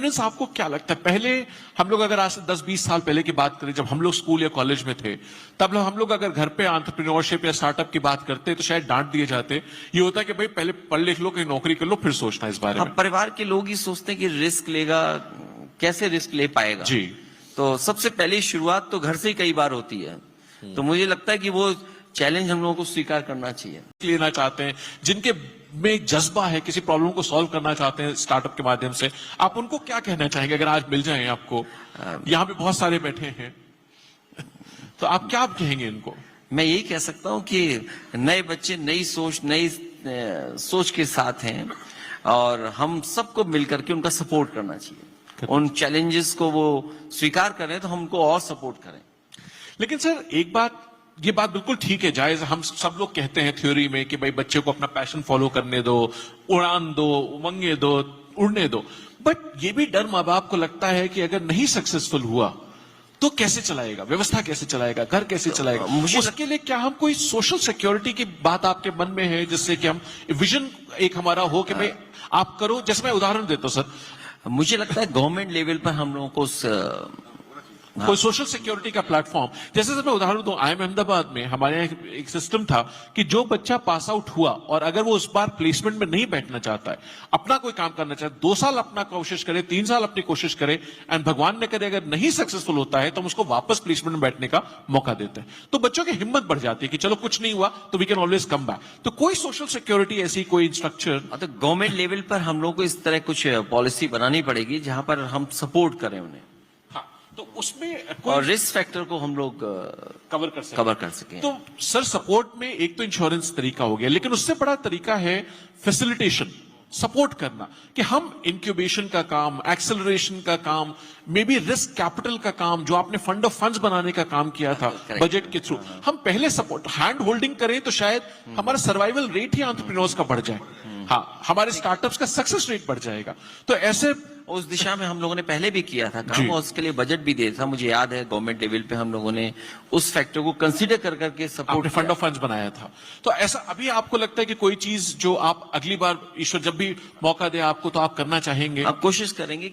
Confidence आपको क्या लगता है? पहले हम लोग अगर आज से 10-20 साल पहले की बात करें, जब हम लोग स्कूल या कॉलेज में थे, तब हम लोग अगर घर पे एंटरप्रेन्योरशिप या स्टार्टअप की बात करते तो शायद डांट दिए जाते। ये होता है कि भाई पहले पढ़ लिख लो, कहीं नौकरी कर लो, फिर सोचना इस बारे में। अब परिवार के लोग ही सोचते हैं कि रिस्क लेगा, कैसे रिस्क ले पाएगा। जी। तो सबसे पहली शुरुआत तो घर से ही कई बार होती है। तो मुझे लगता है कि वो चैलेंज हम लोगों को स्वीकार करना चाहिए। लेना चाहते हैं, जिनके में एक जज्बा है, किसी प्रॉब्लम को सॉल्व करना चाहते हैं स्टार्टअप के माध्यम से, आप उनको क्या कहना चाहेंगे अगर आज मिल जाएं आपको? यहाँ पे बहुत सारे बैठे हैं, तो आप क्या कहेंगे इनको? मैं यही कह सकता हूं कि नए बच्चे नई सोच के साथ हैं और हम सबको मिलकर के उनका सपोर्ट करना चाहिए। उन चैलेंजेस को वो स्वीकार करें तो हम उनको और सपोर्ट करें। लेकिन सर एक बात, ये बात बिल्कुल ठीक है, जायज, हम सब लोग कहते हैं थ्योरी में कि भाई बच्चे को अपना पैशन फॉलो करने दो, उड़ान दो, उमंगे दो, उड़ने दो। बट ये भी डर माँ बाप को लगता है कि अगर नहीं सक्सेसफुल हुआ तो कैसे चलाएगा, व्यवस्था कैसे चलाएगा, घर कैसे चलाएगा? उसके लिए क्या हम कोई सोशल सिक्योरिटी की बात आपके मन में है, जिससे कि हम विजन एक हमारा हो कि भाई आप करो? जैसे मैं उदाहरण देता हूं सर, मुझे लगता है गवर्नमेंट लेवल पर हम लोगों को कोई सोशल सिक्योरिटी का प्लेटफॉर्म, जैसे मैं उदाहरण दूं, IIM अहमदाबाद में हमारे यहाँ एक सिस्टम था कि जो बच्चा पास आउट हुआ और अगर वो उस बार प्लेसमेंट में नहीं बैठना चाहता है, अपना कोई काम करना चाहता है, 2 साल अपना कोशिश करे, 3 साल अपनी कोशिश करे, एंड भगवान ने करे अगर नहीं सक्सेसफुल होता है तो हम उसको वापस प्लेसमेंट में बैठने का मौका देते हैं। तो बच्चों की हिम्मत बढ़ जाती है कि चलो कुछ नहीं हुआ तो we can always come back. तो कोई सोशल सिक्योरिटी ऐसी कोई स्ट्रक्चर? तो गवर्नमेंट लेवल पर हम लोग को इस तरह कुछ पॉलिसी बनानी पड़ेगी जहां पर हम सपोर्ट करें उन्हें, तो उसमें और रिस्क फैक्टर को हम लोग कवर कर सकें। तो सर सपोर्ट में एक तो इंश्योरेंस तरीका हो गया, लेकिन उससे बड़ा तरीका है फैसिलिटेशन, सपोर्ट करना, कि हम इंक्यूबेशन का काम, एक्सेलरेशन का काम, मे बी रिस्क कैपिटल का काम, जो आपने फंड ऑफ फंड्स बनाने का काम किया था बजट के थ्रू, हम पहले सपोर्ट हैंड होल्डिंग करें तो शायद हमारा सर्वाइवल रेट ही एंटरप्रेन्योर्स का बढ़ जाए। हाँ, हमारे स्टार्टअप्स का सक्सेस रेट बढ़ जाएगा। तो ऐसे उस दिशा में हम लोगों ने पहले भी किया था काम, और उसके लिए बजट भी दिया था। मुझे याद है गवर्नमेंट लेवल पे हम लोगों ने उस फैक्टर को कंसीडर कर करके सपोर्ट, फंड ऑफ फंड्स बनाया था। तो ऐसा अभी आपको लगता है कि कोई चीज जो आप अगली बार ईश्वर जब भी मौका दे आपको तो आप करना चाहेंगे? आप कोशिश करेंगे